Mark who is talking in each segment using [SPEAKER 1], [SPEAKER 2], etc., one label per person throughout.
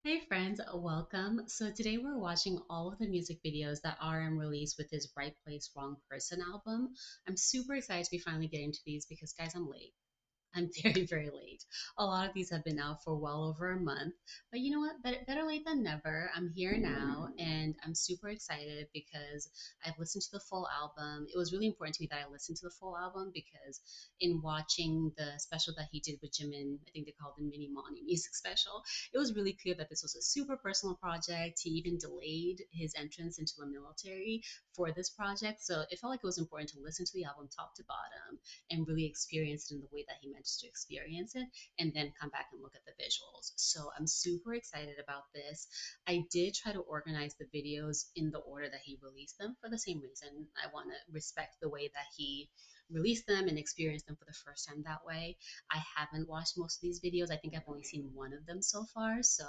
[SPEAKER 1] Hey friends, welcome. So today we're watching all of the music videos that RM released with his Right Place, Wrong Person album. I'm super excited to be finally getting to these because guys, I'm late. I'm very, very late. A lot of these have been out for well over a month. But you know what? Better late than never. I'm here now and I'm super excited because I've listened to the full album. It was really important to me that I listened to the full album because in watching the special that he did with Jimin, I think they called the Mini Money Music Special, it was really clear that this was a super personal project. He even delayed his entrance into the military for this project. So it felt like it was important to listen to the album top to bottom and really experience it in the way that he meant to experience it, and then come back and look at the visuals. So I'm super excited about this. I did try to organize the videos in the order that he released them for the same reason. I want to respect the way that he released them and experience them for the first time that way. I haven't watched most of these videos. I think I've only seen one of them so far. So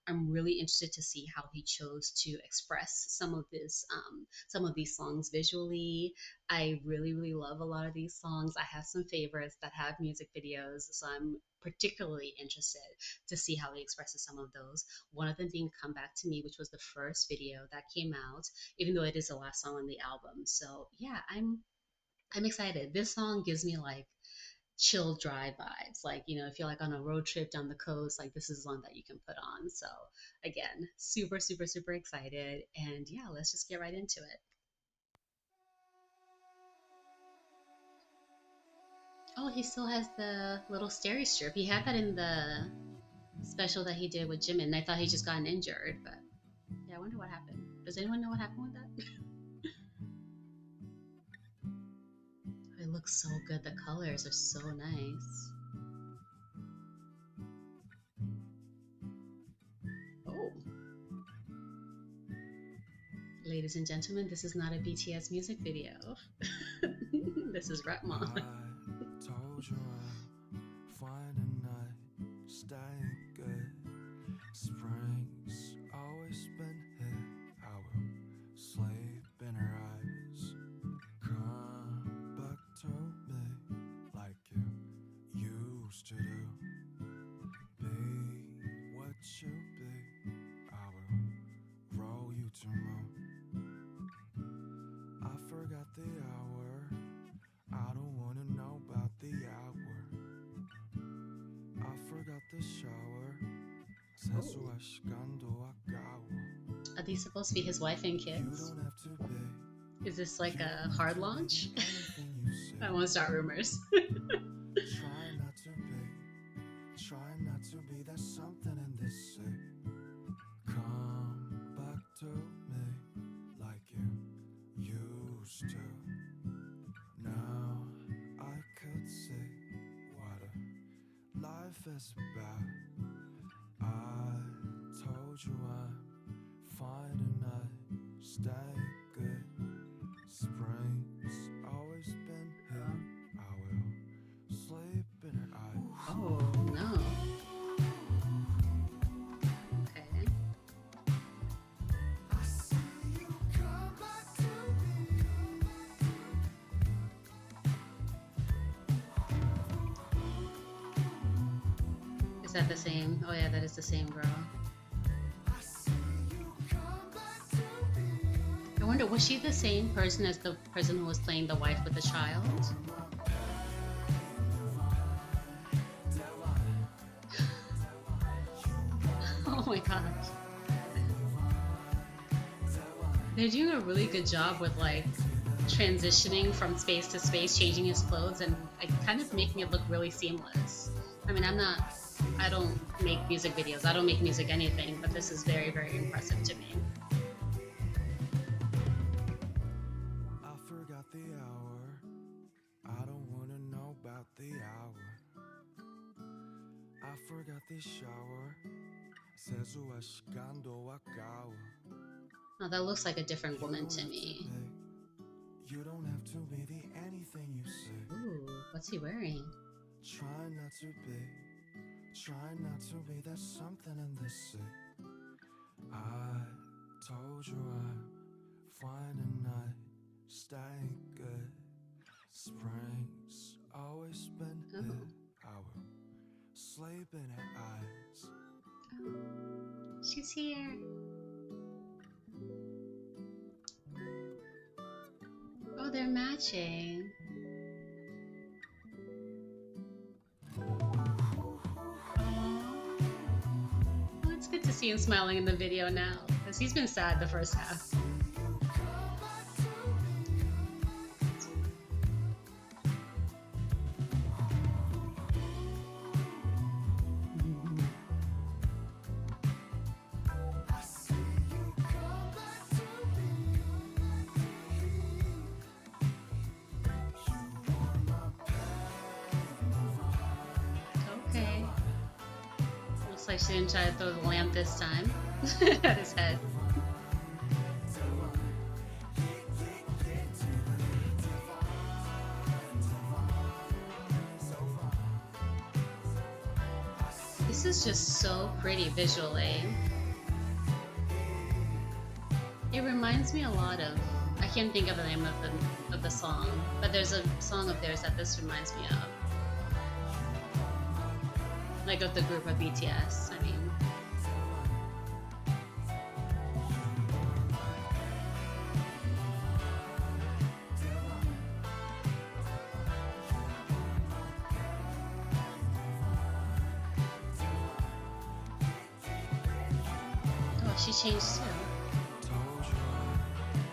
[SPEAKER 1] I'm really interested to see how he chose to express some of these songs visually. I really, really love a lot of these songs. I have some favorites that have music videos, so I'm particularly interested to see how he expresses some of those. One of them being Come Back to Me, which was the first video that came out, even though it is the last song on the album. So yeah, I'm excited. This song gives me like chill drive vibes. Like, if you're like on a road trip down the coast, like this is one that you can put on. So again, super, super, super excited. And yeah, let's just get right into it. Oh, he still has the little steri strip. He had that in the special that he did with Jimin. And I thought he just gotten injured, but yeah, I wonder what happened. Does anyone know what happened with that? It looks so good. The colors are so nice. Oh, ladies and gentlemen, this is not a BTS music video. This is Retmon.
[SPEAKER 2] I told you I'd find a night, staying good. Spring's always been here. I will sleep in her eyes. Come back to me like you used to do. Be what you be. I will roll you to moon. I forgot the hour. I don't wanna know about the hour. I forgot the shower.
[SPEAKER 1] Oh,
[SPEAKER 2] 세수할 시간도 아까워.
[SPEAKER 1] are these supposed to be his wife and
[SPEAKER 2] You
[SPEAKER 1] kids?
[SPEAKER 2] don't have to be.
[SPEAKER 1] Is this like
[SPEAKER 2] You
[SPEAKER 1] a
[SPEAKER 2] don't have
[SPEAKER 1] hard
[SPEAKER 2] to
[SPEAKER 1] launch?
[SPEAKER 2] be anything you say.
[SPEAKER 1] I want to start rumors.
[SPEAKER 2] Try not to be. Try not to be. There's something in this sea. Come back to me like you used to. Now I could see what a life is about. I told you I'm fine tonight, stay good. Spring's always been here. I will sleep in her eyes.
[SPEAKER 1] Oh, no. Okay.
[SPEAKER 2] I see you come back to me.
[SPEAKER 1] Is that the same? Oh, yeah, that is the same girl.
[SPEAKER 2] I see you come back to me.
[SPEAKER 1] I wonder, was she the same person as the person who was playing the wife with the child? Oh my gosh. They're doing a really good job with like transitioning from space to space, changing his clothes, and like, kind of making it look really seamless. I mean, I don't make music videos, I don't make music anything, but this is very, very impressive to me.
[SPEAKER 2] I forgot the hour. I don't wanna know about the hour. I forgot the shower. 세수할 시간도 아까워.
[SPEAKER 1] Oh, that looks like a different
[SPEAKER 2] You
[SPEAKER 1] woman
[SPEAKER 2] don't
[SPEAKER 1] to
[SPEAKER 2] have to
[SPEAKER 1] me.
[SPEAKER 2] be. You don't have to be the anything you say.
[SPEAKER 1] Ooh, what's he wearing?
[SPEAKER 2] Try not to be. Try not to be. There's something in this sea. I told you I'm fine tonight, staying good. Spring's always been
[SPEAKER 1] Oh,
[SPEAKER 2] here. I will sleep in her eyes.
[SPEAKER 1] She's here. Oh, they're matching. Oh, it's good to see him smiling in the video now because he's been sad the first half. Okay. Looks like she didn't try to throw the lamp this time at his head. This is just so pretty visually. It reminds me a lot of, I can't think of the name of the song, but there's a song of theirs that this reminds me of. Like of the group of BTS, I mean. Oh, she changed too.
[SPEAKER 2] Told you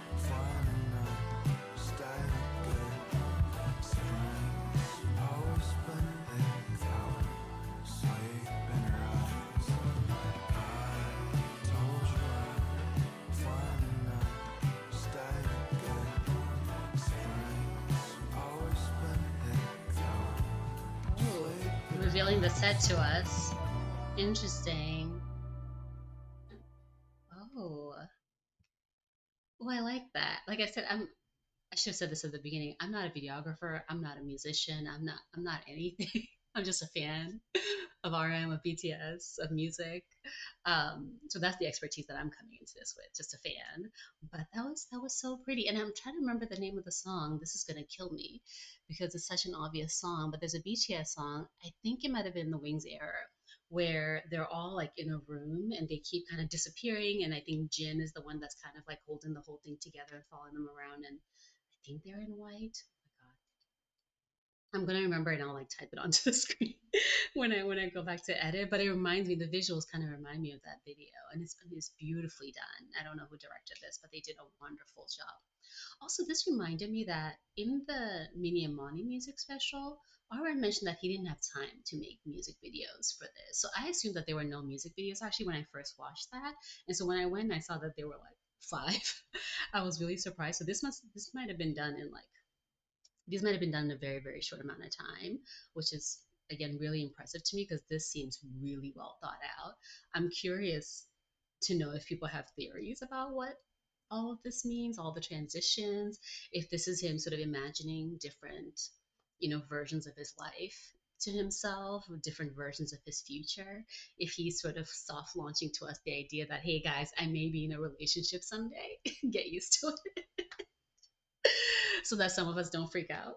[SPEAKER 2] I'd find a night, stay good. Spring's always been here. Our sleep in her eyes. I told you I'd find a night, stay good. Spring's always been here.
[SPEAKER 1] Ooh, revealing the set to us. Interesting. Oh, oh, I like that. Like I said, I should have said this at the beginning. I'm not a videographer. I'm not a musician. I'm not anything. I'm just a fan of RM, of BTS, of music. So that's the expertise that I'm coming into this with, just a fan. But that was so pretty. And I'm trying to remember the name of the song. This is gonna kill me because it's such an obvious song. But there's a BTS song. I think it might have been the Wings era, where they're all like in a room and they keep kind of disappearing. And I think Jin is the one that's kind of like holding the whole thing together and following them around. And I think they're in white. Oh my God. I'm gonna remember and I'll like type it onto the screen when I go back to edit. But it reminds me, the visuals kind of remind me of that video, and it's beautifully done. I don't know who directed this, but they did a wonderful job. Also, this reminded me that in the Mini Imani music special, Arwen mentioned that he didn't have time to make music videos for this. So I assumed that there were no music videos actually when I first watched that. And so when I went and I saw that there were like five, I was really surprised. So this might have been done in like these might have been done in a very, very short amount of time, which is again really impressive to me because this seems really well thought out. I'm curious to know if people have theories about what all of this means, all the transitions, if this is him sort of imagining different, versions of his life to himself, different versions of his future, if he's sort of soft launching to us the idea that, hey guys, I may be in a relationship someday, get used to it, so that some of us don't freak out.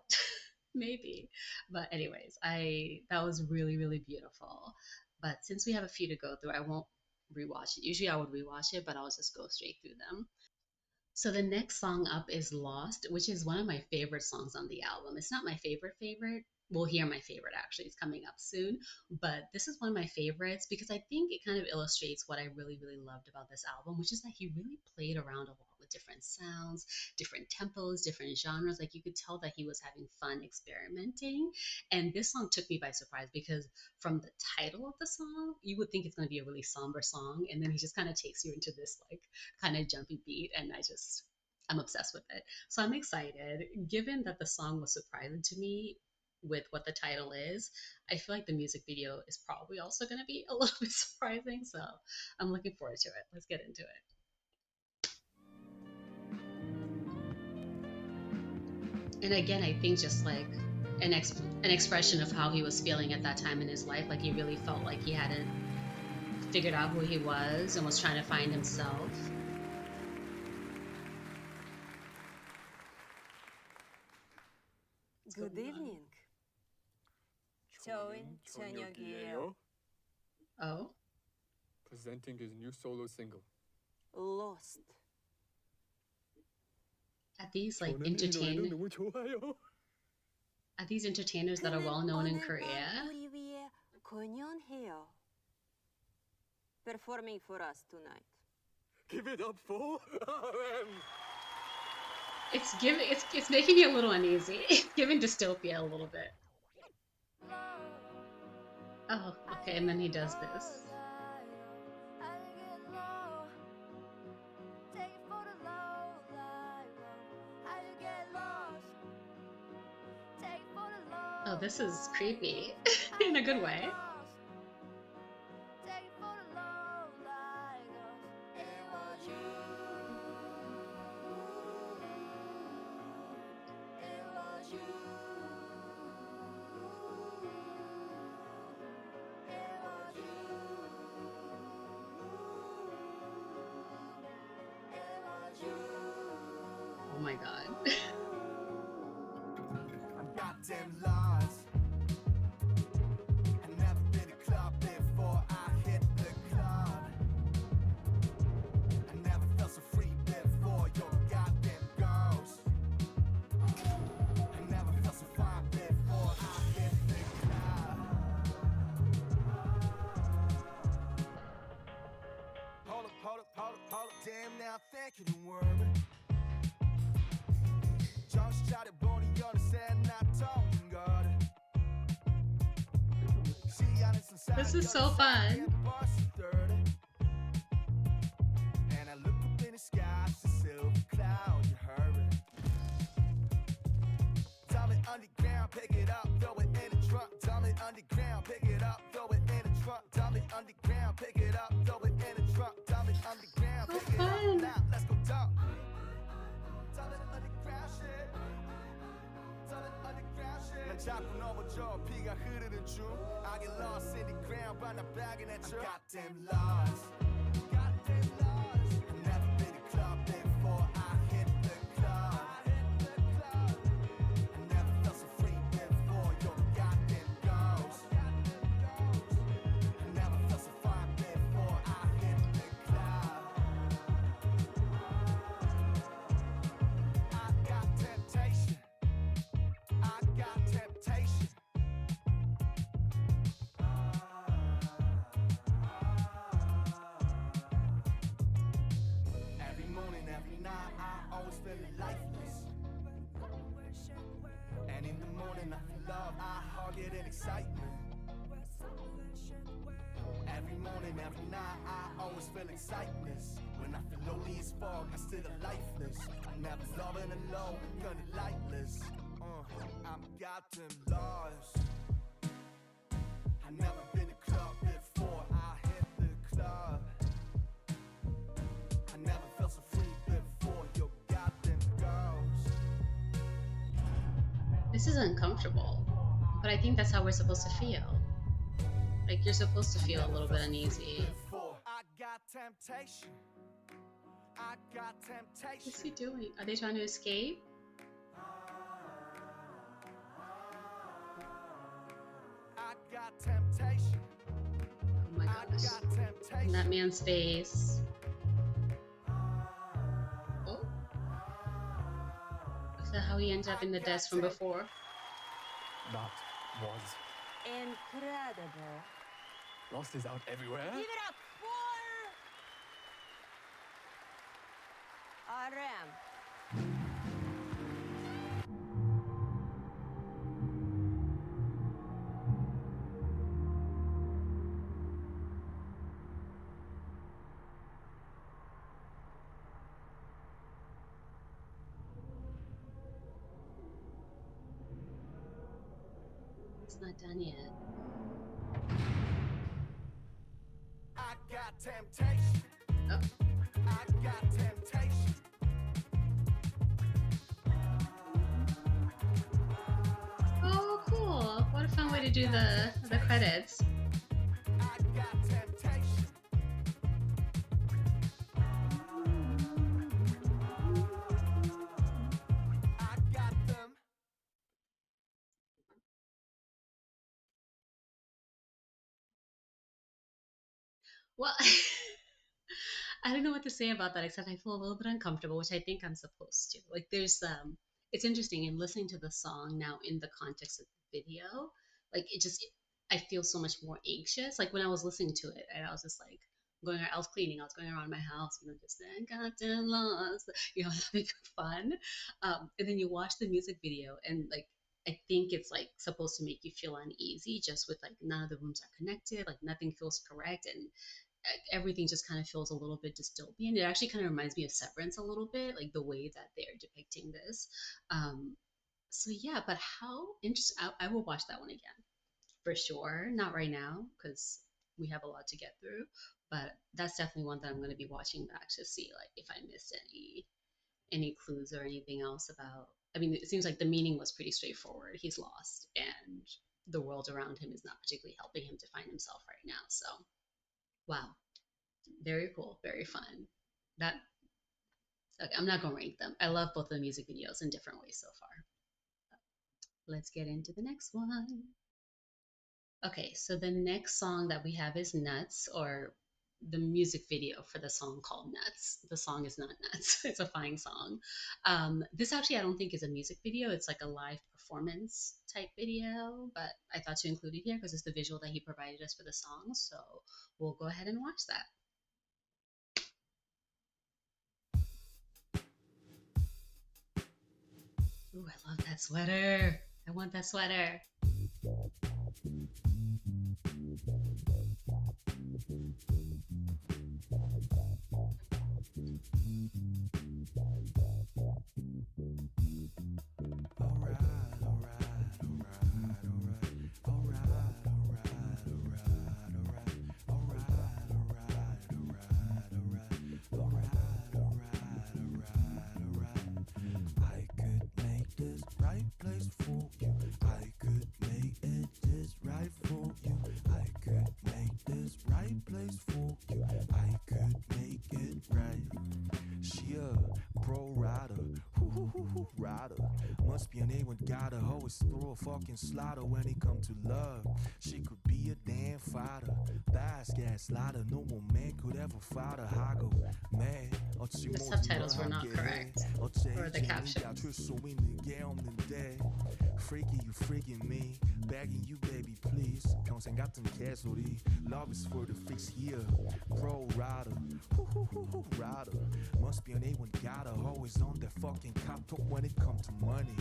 [SPEAKER 1] Maybe. But anyways, I that was really, really beautiful. But since we have a few to go through, I won't rewatch it. Usually I would rewatch it, but I'll just go straight through them. So the next song up is Lost, which is one of my favorite songs on the album. It's not my favorite favorite. We'll hear my favorite actually. It's coming up soon. But this is one of my favorites because I think it kind of illustrates what I really, really loved about this album, which is that he really played around a lot with different sounds, different tempos, different genres. Like you could tell that he was having fun experimenting. And this song took me by surprise because from the title of the song, you would think it's going to be a really somber song. And then he just kind of takes you into this like kind of jumpy beat. And I'm obsessed with it. So I'm excited. Given that the song was surprising to me with what the title is, I feel like the music video is probably also going to be a little bit surprising. So I'm looking forward to it. Let's get into it. And again, I think just like an expression of how he was feeling at that time in his life, like he really felt like he hadn't figured out who he was and was trying to find himself. What's
[SPEAKER 3] Good
[SPEAKER 1] going on?
[SPEAKER 3] evening. 저희는 저녁이에요.
[SPEAKER 1] Oh,
[SPEAKER 2] presenting his new solo single.
[SPEAKER 3] Lost.
[SPEAKER 1] Are these like
[SPEAKER 2] 저는 이 노래도
[SPEAKER 1] entertain?
[SPEAKER 2] 너무 좋아요.
[SPEAKER 1] Are these entertainers that are well known in Korea?
[SPEAKER 3] 우리 위해 공연해요. Performing for us tonight.
[SPEAKER 2] Give it up for RM.
[SPEAKER 1] It's making me a little uneasy. It's giving dystopia a little bit. Oh, okay, and then he does this. Oh, this is creepy in a good way. Oh my god.
[SPEAKER 4] I'm goddamn lost. I've never been to a club before I hit the club. I never felt so free before your goddamn ghost. I never felt so fine before I hit the club. Hold up, damn now thank you, don't worry. 정신 차려보니 어느새 나통인 걸.
[SPEAKER 1] This is so fun.
[SPEAKER 4] And I look up in the sky, it's a silver cloud, you heard it. Dump it underground, pick it up, throw it in the trunk. Dump it underground, pick it up, throw it in the trunk. Dump it underground, pick it up, throw it in the trunk. Dump it underground, pick it up. Now let's go dump. Dump it underground shit. Dump it underground shit. 난 자꾸 넘어져 피가 흐르는 중. I get lost in the ground, but I'm bagging at you. I'm goddamn lost. Goddamn lost. I've never been to a club before I hit the club. I never felt so free before your goddamn ghost. I never felt so fine before I hit the club. I got temptation. I got temptation. Every morning, every night, I always feel lifeless. And in the morning, I feel love, I hug it in excitement. Every morning, every night, I always feel excitement. When I feel lonely as fuck, I still lifeless. I'm never loving alone, gonna lightless. I'm goddamn lost. I never been to a club before I hit the club. I never felt so free before your goddamn ghost.
[SPEAKER 1] This is uncomfortable, but I think that's how we're supposed to feel. Like, you're supposed to feel a little bit uneasy.
[SPEAKER 4] I got temptation. I got temptation.
[SPEAKER 1] What's he doing? Are they trying to escape?
[SPEAKER 4] I got temptation.
[SPEAKER 1] Oh my
[SPEAKER 4] I
[SPEAKER 1] gosh.
[SPEAKER 4] got
[SPEAKER 1] And
[SPEAKER 4] temptation.
[SPEAKER 1] that man's face. Oh. Is that how he ended up in the desk from before?
[SPEAKER 2] That was
[SPEAKER 3] Incredible.
[SPEAKER 2] Lost is out everywhere.
[SPEAKER 3] Give it up for RM.
[SPEAKER 1] It's not done yet.
[SPEAKER 4] I got temptation.
[SPEAKER 1] Oh.
[SPEAKER 4] I got temptation.
[SPEAKER 1] Oh, cool. What a fun way to do the credits.
[SPEAKER 4] I got temptation. I got them.
[SPEAKER 1] Well, I don't know what to say about that except I feel a little bit uncomfortable, which I think I'm supposed to. Like there's it's interesting in listening to the song now in the context of the video, like it just I feel so much more anxious. Like when I was listening to it and I was just like I was cleaning, I was going around my house and I'm just saying, goddamn lost, having fun. And then you watch the music video and like I think it's like supposed to make you feel uneasy just with like none of the rooms are connected, like nothing feels correct and everything just kind of feels a little bit dystopian. It actually kind of reminds me of Severance a little bit, like the way that they're depicting this. Um, so yeah, but how interesting! I will watch that one again for sure. Not right now because we have a lot to get through, but that's definitely one that I'm going to be watching back to see like if I missed any clues or anything else about. I mean, it seems like the meaning was pretty straightforward. He's lost, and the world around him is not particularly helping him to find himself right now. So, wow, very cool, very fun. That okay, I'm not gonna rank them. I love both of the music videos in different ways so far. Let's get into the next one. Okay, so the next song that we have is Nuts, or the music video for the song called Nuts. The song is not Nuts, it's a fine song. This actually, I don't think is a music video, it's like a live performance type video, but I thought to include it here because it's the visual that he provided us for the song. So we'll go ahead and watch that. Ooh, I love that sweater. I want that sweater.
[SPEAKER 2] Alright, alright, alright, alright, alright, alright, I could make this right place for you. I could make it just right for you. I could make this right place for you. I could make it right. She a pro rider, rider. Must be an A1 gotta always throw a fucking slaughter when it come to love. She could be a damn fighter, fast gas slider. No one man could ever fight her. Hago, man.
[SPEAKER 1] The subtitles were not correct, or the captions.
[SPEAKER 2] Freaky, you freaking me. Begging you, baby, please. 평생 같은 개소리. Love is for the fix here. Pro rider, rider. Must be an A1 gotta always on that fucking cop talk when it comes to money.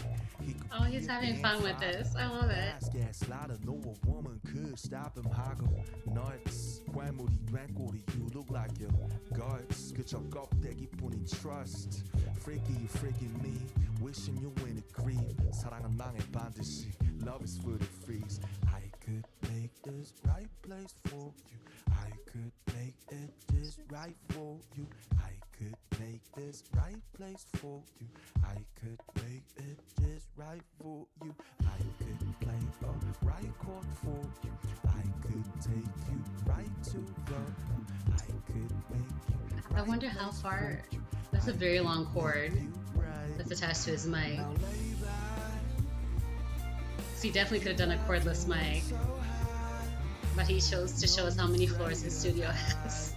[SPEAKER 1] Oh, he's having fun with this. I love it.
[SPEAKER 2] gas slider, no a woman could stop him. 하고 nuts. 괴물이 된 꼴이, you look like your guts. 그저 껍데기뿐인 trust. Freaky, you freaking me. Wishing you in a grief. 사랑은 망해 반드시. Love is for the freaks. I could make this right place for you. I could make it just right for you. I could make this right place for you. I could make it just right for you. I could play a right chord for you. I could take you right to the moon. I could make you
[SPEAKER 1] I wonder how far. That's a very long cord that's attached to his mic. So he definitely could have done a cordless mic, but he chose to show us how many floors his studio has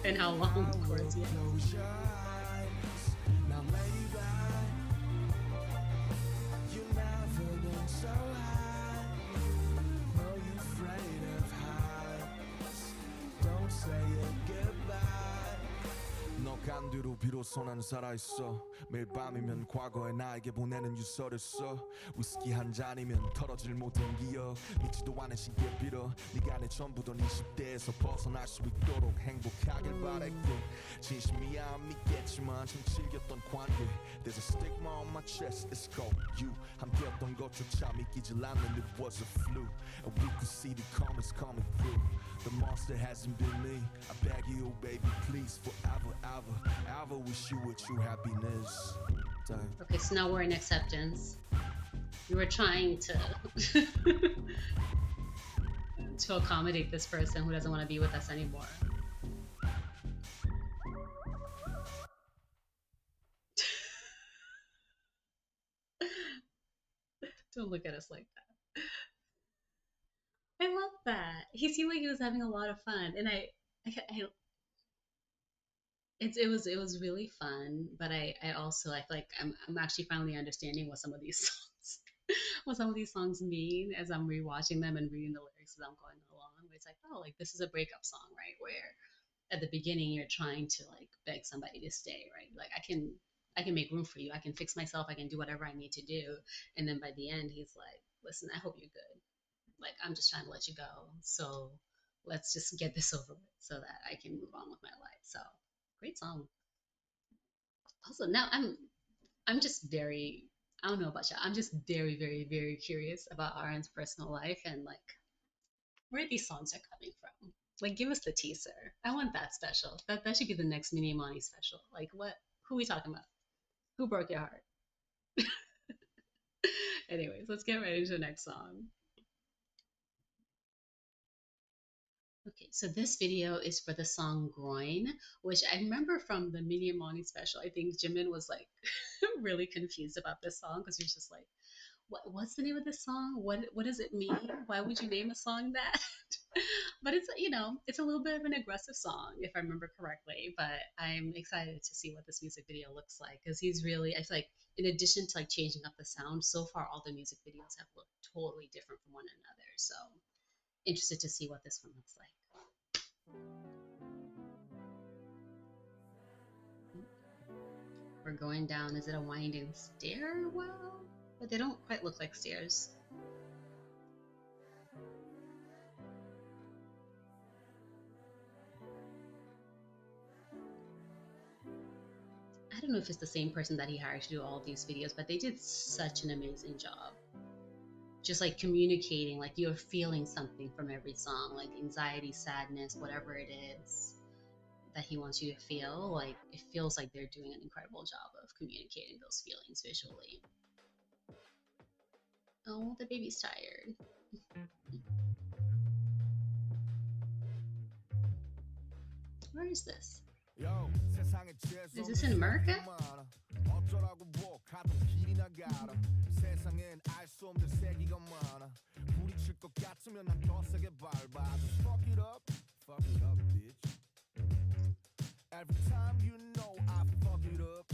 [SPEAKER 1] and how long the cords he has.
[SPEAKER 2] 간 뒤로 비로소 난 살아있어. 매일 밤이면 과거에 나에게 보내는 유서를 써. 위스키 한 잔이면 털어질 못한 기억. 믿지도 않은 시기에 빌어 네가 내 전부던 20대에서 벗어날 수 있도록 행복하길 바랄게. 진심이야 안 믿겠지만 참 즐겼던 관계. There's a stigma on my chest, it's called you. 함께였던 것조차 믿기질 않는 it was a fluke. And we could see the comments coming through. The monster hasn't been me. I beg you, baby, please, forever, ever wish you with true happiness. Damn.
[SPEAKER 1] Okay, so now we're in acceptance. We were trying to to accommodate this person who doesn't want to be with us anymore. Don't look at us like that. I love that. He seemed like he was having a lot of fun, and I it was really fun, but I also I feel like I'm actually finally understanding what some of these songs what some of these songs mean as I'm rewatching them and reading the lyrics as I'm going along. Where it's like, oh, like this is a breakup song, right? Where at the beginning you're trying to like beg somebody to stay, right? Like I can make room for you. I can fix myself. I can do whatever I need to do. And then by the end, he's like, listen, I hope you're good. Like I'm just trying to let you go. So let's just get this over with so that I can move on with my life. So great song. Also, now I'm just very I don't know about you. I'm just very, very, very curious about Aaron's personal life and like where these songs are coming from. Like, give us the teaser. I want that special. That should be the next Mini Monty special. Like, what? Who are we talking about? Who broke your heart? Anyways, let's get right into the next song. Okay, so this video is for the song Groin, which I remember from the Mini Monty special. I think Jimin was like really confused about this song because he was just like, what's the name of this song? What does it mean? Why would you name a song that? But it's it's a little bit of an aggressive song if I remember correctly. But I'm excited to see what this music video looks like because he's really I feel like in addition to like changing up the sound, so far all the music videos have looked totally different from one another. So interested to see what this one looks like. We're going down. Is it a winding stairwell? But they don't quite look like stairs. I don't know if it's the same person that he hired to do all of these videos, but they did such an amazing job. Just like communicating, like you're feeling something from every song, like anxiety, sadness, whatever it is that he wants you to feel. Like it feels like they're doing an incredible job of communicating those feelings visually. Oh, the baby's tired. Where is this? Is this in America?
[SPEAKER 4] 어쩌라고 뭐 가던 길이나 가라 세상엔 알 수 없는 세기가 많아 부딪힐 것 같으면 난 더 세게 밟아 Just fuck it up, bitch Every time you know I fuck it up,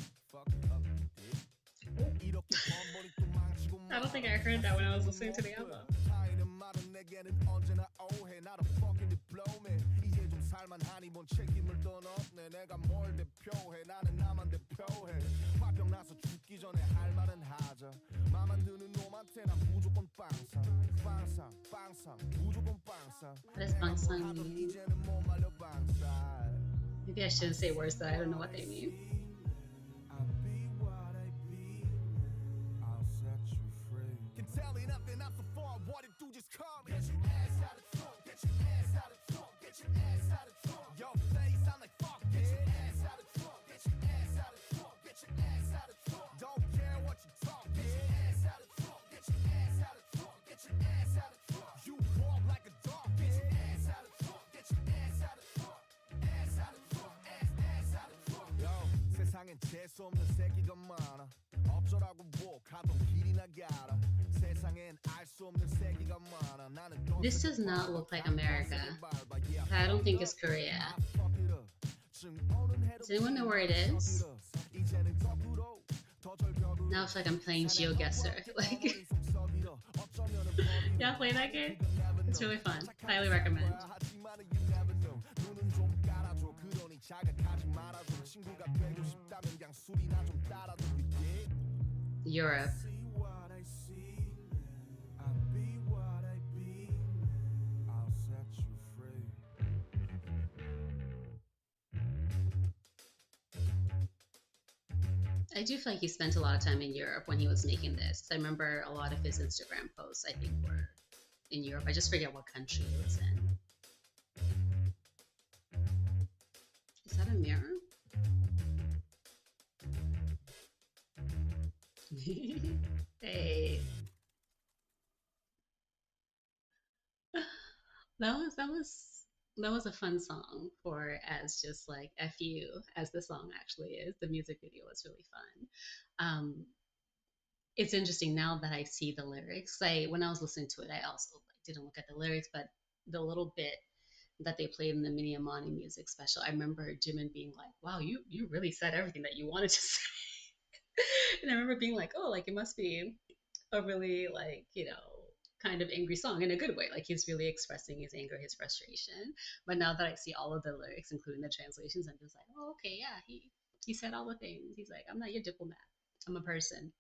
[SPEAKER 4] bitch 이렇게 번번이 또 망치고
[SPEAKER 1] I don't think I heard that when I was listening to the album.
[SPEAKER 4] 타인의 말은 내게는 언제나 오해 Not a fucking diplomat 이제 좀 살만하니 뭔 책임을 떠넘네 내가 뭘 대표해 나는 나만 대표해 화병 나서 죽기 전에 할 말은 하자 맘만 드는 놈한테 난 무조건 빵상 무조건 빵상
[SPEAKER 1] What does Bangsang mean?
[SPEAKER 4] 이제는 못 말려 방살
[SPEAKER 1] Maybe I shouldn't say words that I don't know what they mean.
[SPEAKER 4] I'll be what I be I'll set you free Can tell me nothing I'm so far what it do just come Get your ass out of trunk Get your ass out of trunk Get your ass out of trunk Your face I'm like fuck Get your ass out of trunk Get your ass out of trunk Get your ass out of trunk Don't care what you talk Get your ass out of trunk Get your ass out of trunk Get your ass out of trunk You walk like a dog Get your ass out of trunk Get your ass out of trunk Ass out of trunk Ass out of trunk Yo 세상엔 재수 없는 새끼가 많아 어쩌라고 뭐 가던 길이나 가라 세상엔 알 수 없는 새끼가 많아 나는
[SPEAKER 1] This does not look like America. I don't think it's Korea. Does anyone know where it is? Now it's like I'm playing GeoGuessr. Like, yeah, play that game. It's really fun. Highly recommend. Europe. I do feel like he spent a lot of time in Europe when he was making this. I remember a lot of his Instagram posts, I think, were in Europe. I just forget what country it was in. Is that a mirror? Hey. That was a fun song for as just like FU as the song actually is. The music video was really fun. It's interesting now that I see the lyrics. When I was listening to it, I also didn't look at the lyrics, but the little bit that they played in the Mini Amani music special. I remember Jimin being like, "Wow, you really said everything that you wanted to say." And I remember being like, "Oh, like it must be a really like kind of angry song in a good way. Like he's really expressing his anger, his frustration." But now that I see all of the lyrics, including the translations, I'm just like, "Oh, okay, yeah, he said all the things. He's like, I'm not your diplomat. I'm a person.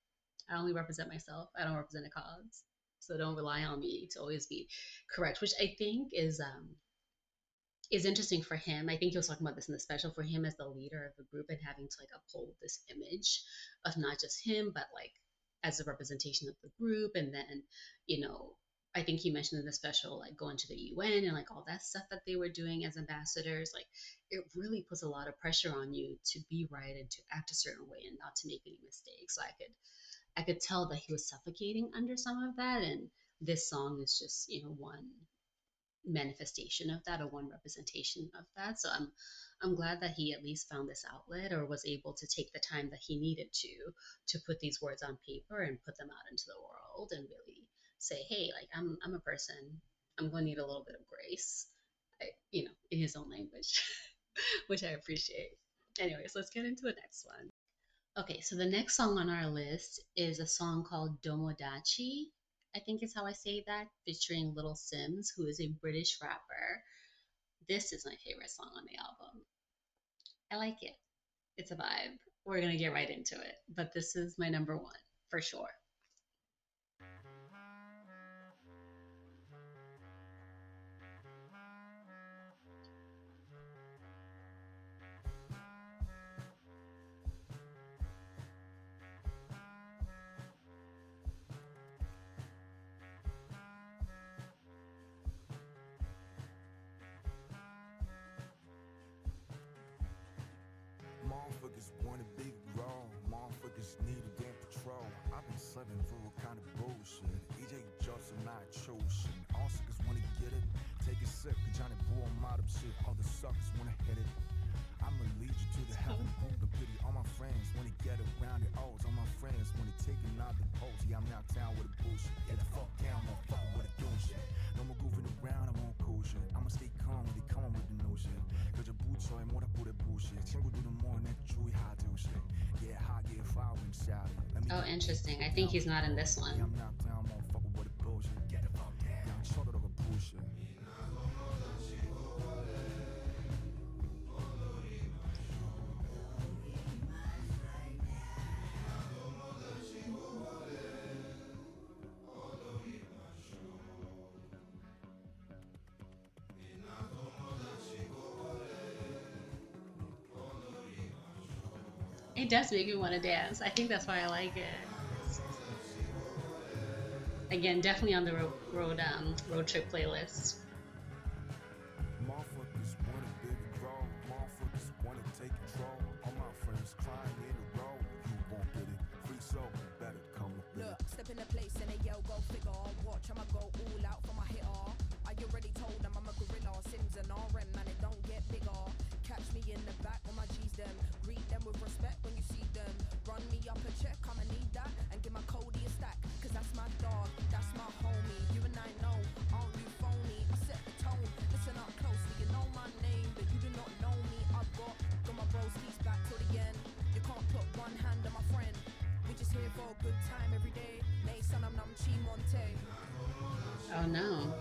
[SPEAKER 1] I only represent myself. I don't represent a cause. So don't rely on me to always be correct," which I think is interesting for him. I think he was talking about this in the special, for him as the leader of the group and having to like uphold this image of not just him, but like as a representation of the group. And then, you know, I think he mentioned in the special, like going to the UN and like all that stuff that they were doing as ambassadors. Like it really puts a lot of pressure on you to be right and to act a certain way and not to make any mistakes. So I could tell that he was suffocating under some of that. And this song is just, one manifestation of that, or one representation of that. So I'm glad that he at least found this outlet, or was able to take the time that he needed to put these words on paper and put them out into the world and really say, hey, like I'm a person. I'm going to need a little bit of grace, in his own language, which I appreciate. Anyways, let's get into the next one. Okay, so the next song on our list is a song called Domodachi. I think is how I say that, featuring Little Sims, who is a British rapper. This is my favorite song on the album. I like it. It's a vibe. We're going to get right into it. But this is my number one, for sure.
[SPEAKER 2] Motherfuckers want a big role, motherfuckers need a damn patrol. I've been slipping through a kind of bullshit. EJ Johnson, not chosen. All suckers wanna get it, take a sip, cause Johnny Bull, I'm out of shit. All the suckers wanna hit it. I'ma lead you to the heaven book of pity. All my friends wanna get around it. O's, all my friends wanna take another pose. Yeah, I'm out town with a bullshit. Yeah, the fuck down, motherfucker, with a doing shit. No more goofing around, I won't cool shit. I'ma stay calm when they come with the no shit. Cause your boots are more than bullshit. 친구들은 뭐내 주위 하도 shit. Yeah, hot, yeah, fire and shout it.
[SPEAKER 1] Oh, interesting. I think he's not in this
[SPEAKER 2] Yeah,
[SPEAKER 1] one.
[SPEAKER 2] I'm out town, motherfucker, with a bullshit. Get the fuck down. Yeah, I'm short of a bullshit.
[SPEAKER 1] It does make me want to dance. I think that's why I like it. Again, definitely on the road trip playlist.
[SPEAKER 2] Motherfuckers want a big grow, motherfuckers wanna take control. All my friends crying in a row. You won't get it, free soul, better come up with it.
[SPEAKER 5] Look, step in the place and they yell, go figure. Watch, I'ma go all out for my hitter. I already told them I'm a gorilla. Sims and RM, man, it don't get bigger. Catch me in the back when my G's them. Greet them with respect when you see them. Run me up a check, I'ma need that. And give my Cody a stack, cause that's my dog, that's my homie. You and I know, aren't you phony? I set the tone, listen up closely. You know my name, but you do not know me. I've got my broskies back till the end. You can't put one hand on my friend. We just here for a good time every day. Nay, son, I'm Chi Monte.
[SPEAKER 1] Oh no.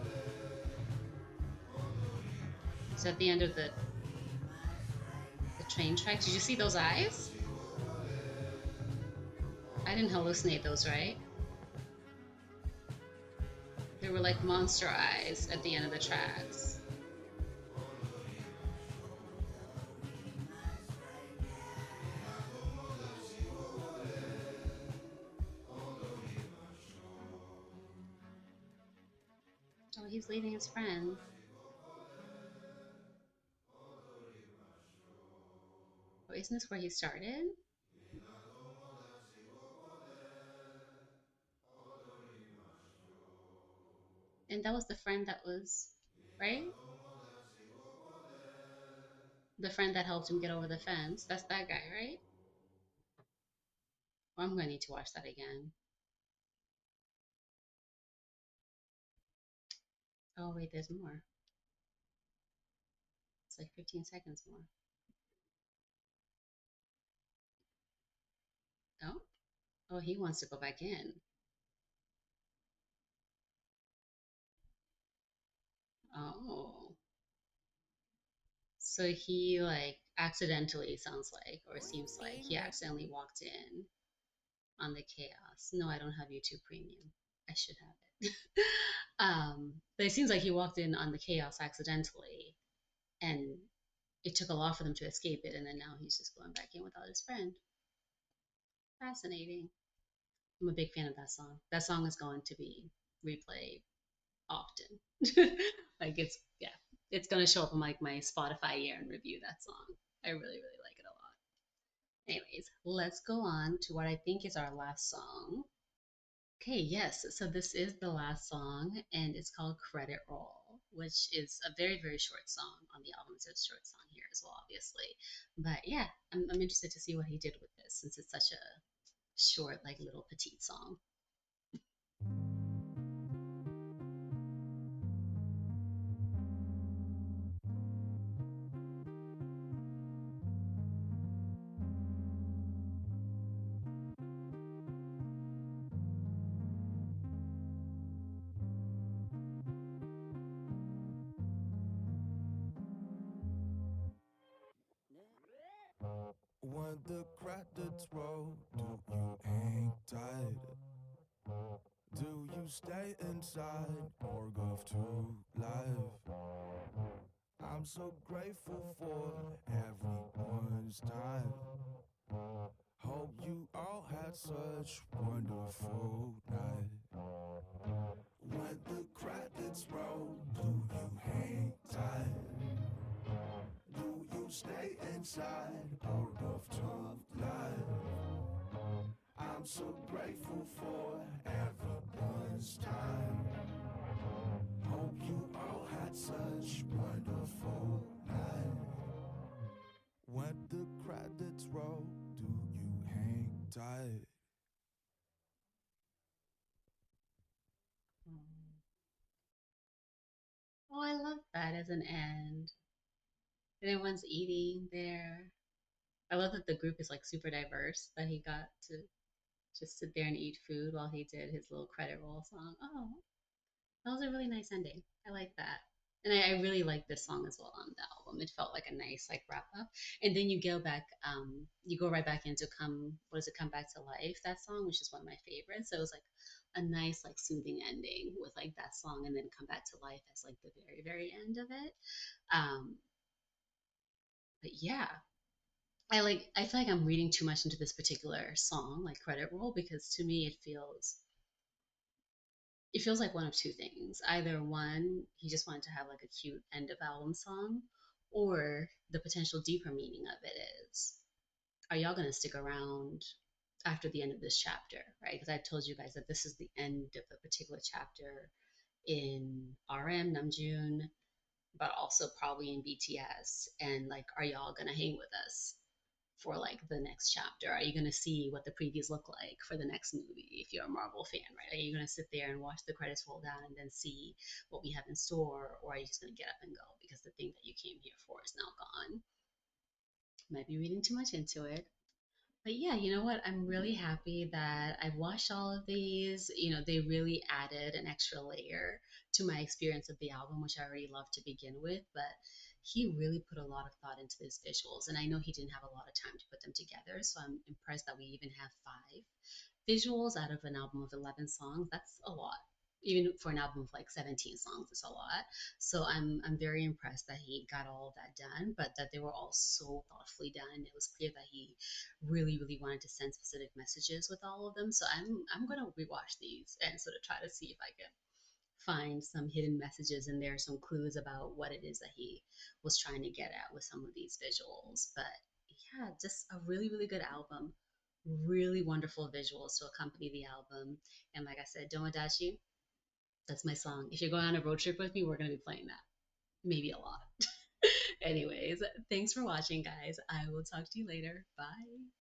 [SPEAKER 1] Is that the end of the train track? Did you see those eyes? I didn't hallucinate those, right? They were like monster eyes at the end of the tracks. Oh, he's leaving his friend. Oh, isn't this where he started? And that was the friend that was, right? The friend that helped him get over the fence. That's that guy, right? Well, I'm going to need to watch that again. Oh, wait, there's more. like 15 seconds more. Oh, oh, he wants to go back in. Oh, so he like accidentally sounds like, or seems like he accidentally walked in on the chaos. No, I don't have YouTube Premium. I should have it. But it seems like he walked in on the chaos accidentally, and it took a lot for them to escape it, and then now he's just going back in without his friend. Fascinating. I'm a big fan of that song. That song is going to be replayed often. Like yeah, it's gonna show up on like my Spotify year in review. That song, I really really like it a lot. Anyways, let's go on to what I think is our last song. Okay, yes, so this is the last song, and it's called Credit Roll, which is a very very short song on the album. It's a short song here as well, obviously, but yeah, I'm interested to see what he did with this since it's such a short, like little petite song.
[SPEAKER 2] When the credits roll, do you hang tight? Do you stay inside or go to life? I'm so grateful for everyone's time. Hope you all had such wonderful night. When the credits roll, do you hang tight? Do you stay inside or go to life? I'm so grateful for everyone's time. Hope you all had such wonderful night. When the credits roll, do you hang tight?
[SPEAKER 1] Oh, I love that as an end. And everyone's eating there. I love that the group is like super diverse, that he got to just sit there and eat food while he did his little credit roll song. Oh, that was a really nice ending. I like that. And I really like this song as well on the album. It felt like a nice like wrap up. And then you go right back into what does it, Come Back to Life, that song, which is one of my favorites. So it was like a nice like soothing ending with like that song, and then Come Back to Life as like the very, very end of it. Um, but yeah, I feel like I'm reading too much into this particular song, like Credit Roll, because to me it feels like one of two things. Either one, he just wanted to have like a cute end of album song, or the potential deeper meaning of it is, are y'all gonna stick around after the end of this chapter, right? Because I told you guys that this is the end of a particular chapter in RM, Namjoon, but also probably in BTS. And like, are y'all gonna hang with us for like the next chapter? Are you going to see what the previews look like for the next movie if you're a Marvel fan, right? Are you going to sit there and watch the credits roll down and then see what we have in store, or are you just going to get up and go because the thing that you came here for is now gone? Might be reading too much into it. But yeah, you know what? I'm really happy that I've watched all of these. They really added an extra layer to my experience of the album, which I already loved to begin with. But he really put a lot of thought into his visuals. And I know he didn't have a lot of time to put them together. So I'm impressed that we even have 5 visuals out of an album of 11 songs. That's a lot. Even for an album of like 17 songs, it's a lot. So I'm very impressed that he got all of that done, but that they were all so thoughtfully done. And it was clear that he really, really wanted to send specific messages with all of them. So I'm gonna rewatch these and sort of try to see if I can find some hidden messages in there, some clues about what it is that he was trying to get at with some of these visuals. But yeah, just a really, really good album. Really wonderful visuals to accompany the album. And like I said, Domadachi, that's my song. If you're going on a road trip with me, we're going to be playing that. Maybe a lot. Anyways, thanks for watching, guys. I will talk to you later. Bye.